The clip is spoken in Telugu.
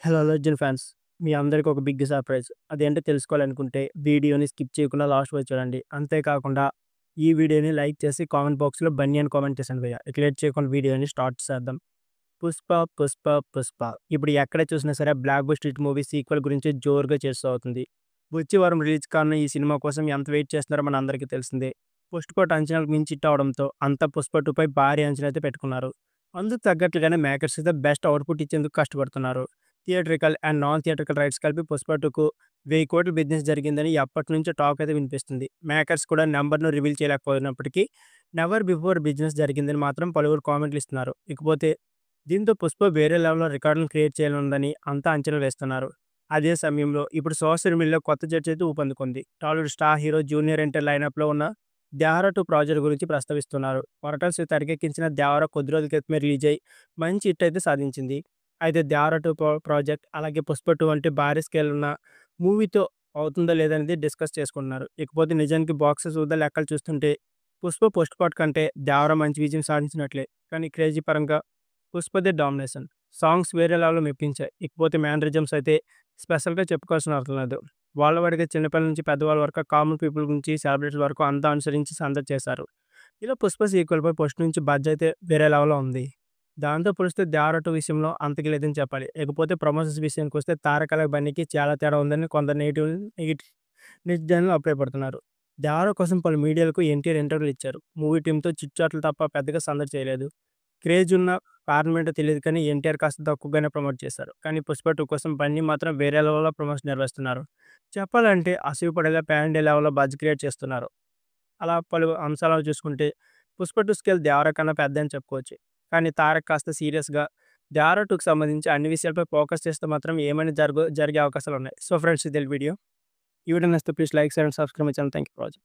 Hello legend fans. మీ అందరికి ఒక బిగ్ సర్ప్రైజ్. అదేంటో తెలుసుకోవాలనుకుంటే వీడియోని స్కిప్ చేయకుండా లాస్ట్ వరకు చూడండి. అంతేకాకుండా ఈ వీడియోని లైక్ చేసి కామెంట్ బాక్స్‌లో బన్నీ అని కామెంట్ చేశాను భయ్య. ఇక లేట్ చేయకుండా వీడియోని స్టార్ట్ చేద్దాం. 'పుష్ప పుష్ప పుష్ప' ఇప్పుడు ఎక్కడ చూసినా సరే block buster hit movie sequel గురించి జోరుగా చర్చ అవుతుంది. వచ్చే వారం రిలీజ్ కానున్న ఈ సినిమా కోసం ఎంత వెయిట్ చేస్తున్నారో మనందరికీ తెలిసిందే. ఫస్ట్ పార్ట్ అంచనాలకు మించి హిట్ అవడంతో అంతా 'పుష్ప 2' పై భారీ అంచనా అయితే పెట్టుకున్నారు. అందుకు తగ్గట్లుగానే మేకర్స్ అయితే బెస్ట్ అవుట్‌పుట్ ఇచ్చేందుకు కష్టపడుతున్నారు. Theatrical and non theatrical rights కలిపి 'పుష్ప 2'కు 1000 కోట్ల బిజినెస్ జరిగిందని ఎప్పటినుంచో టాక్ అయితే వినిపిస్తుంది. మేకర్స్ కూడా నంబర్‌ను రివీల్ చేయలేకపోయినప్పటికీ 'నెవర్ బిఫోర్' బిజినెస్ జరిగిందని మాత్రం పలువురు కామెంట్లు ఇస్తున్నారు. ఇకపోతే దీంతో 'పుష్ప' వేరే లెవెల్‌లో రికార్డులను క్రియేట్ చేయనుందని అంతా అంచనా వేస్తున్నారు. అదే సమయంలో ఇప్పుడు సోషల్ మీడియాలో కొత్త చర్చ అయితే ఊపందుకుంది. Tollywood star hero junior NTR లైనప్‌లో ఉన్న 'దేవర 2' ప్రాజెక్ట్ గురించి ప్రస్తావిస్తున్నారు. కొరటాల శివ తెరకెక్కించిన 'దేవర' కొద్ది రోజుల క్రితమే రిలీజ్ అయ్యి మంచి హిట్ అయితే సాధించింది. అయితే 'దేవర 2' ప్రాజెక్ట్ అలాగే 'పుష్ప 2' వంటి భారీ స్కేల్ ఉన్న మూవీతో అవుతుందా లేదా అనేది డిస్కస్ చేసుకుంటున్నారు. ఇకపోతే నిజానికి బాక్సాఫీస్ వద్ద లెక్కలు చూస్తుంటే 'పుష్ప' పోస్ట్ పార్ట్ కంటే 'దేవర' మంచి విజయం సాధించినట్లే. కానీ క్రేజీ పరంగా 'పుష్ప'దే డామినేషన్. సాంగ్స్ వేరే లెవెల్‌లో మెప్పించాయి. ఇకపోతే మేనరిజమ్స్ అయితే స్పెషల్‌గా చెప్పుకోవాల్సిన అవసరం లేదు. వాళ్ళ వాడిగా చిన్నపిల్లల నుంచి పెద్దవాళ్ళ వరకు కామన్ పీపుల్ నుంచి సెలబ్రిటీల వరకు అంతా అనుసరించి సందడి చేశారు. ఇలా 'పుష్ప' సీక్వెల్‌పై ఫస్ట్ నుంచి బజ్ అయితే వేరే లెవెల్‌లో ఉంది. దాంతో పోలిస్తే 'దేవర 2' విషయంలో అంతకి లేదని చెప్పాలి. ఇకపోతే ప్రమోషన్స్ విషయానికొస్తే తారకల బన్నీకి చాలా తేడా ఉందని కొందరు నెటిజన్లు అభిప్రాయపడుతున్నారు. 'దేవర' కోసం పలు మీడియాలకు ఎన్టీఆర్ ఇంటర్వ్యూలు ఇచ్చారు. మూవీ టీమ్‌తో చిట్‌చాట్లు తప్ప పెద్దగా సందడి చేయలేదు. క్రేజ్ ఉన్న కారణమేంటో తెలీదు కానీ ఎన్టీఆర్ కాస్త తక్కువగానే ప్రమోట్ చేశారు. కానీ 'పుష్ప 2' కోసం బన్నీ మాత్రం వేరే లెవెల్‌లో ప్రమోషన్ నిర్వహిస్తున్నారు. చెప్పాలంటే అసూయపడేలా పాన్ ఇండియా లెవెల్‌లో బజ్ క్రియేట్ చేస్తున్నారు. అలా పలు అంశాలను చూసుకుంటే 'పుష్ప 2' స్కేల్ 'దేవర' కన్నా పెద్దని చెప్పుకోవచ్చు. కానీ తారక్ కాస్త సీరియస్‌గా 'దేవర 2'కి సంబంధించి అన్ని విషయాలపై ఫోకస్ చేస్తే మాత్రం ఏమైనా జరిగే అవకాశాలున్నాయి. సో ఫ్రెండ్స్, ఇదే వీడియో. ఈ వీడియో నచ్చితే please like, share and subscribe my channel. Thank you for watching.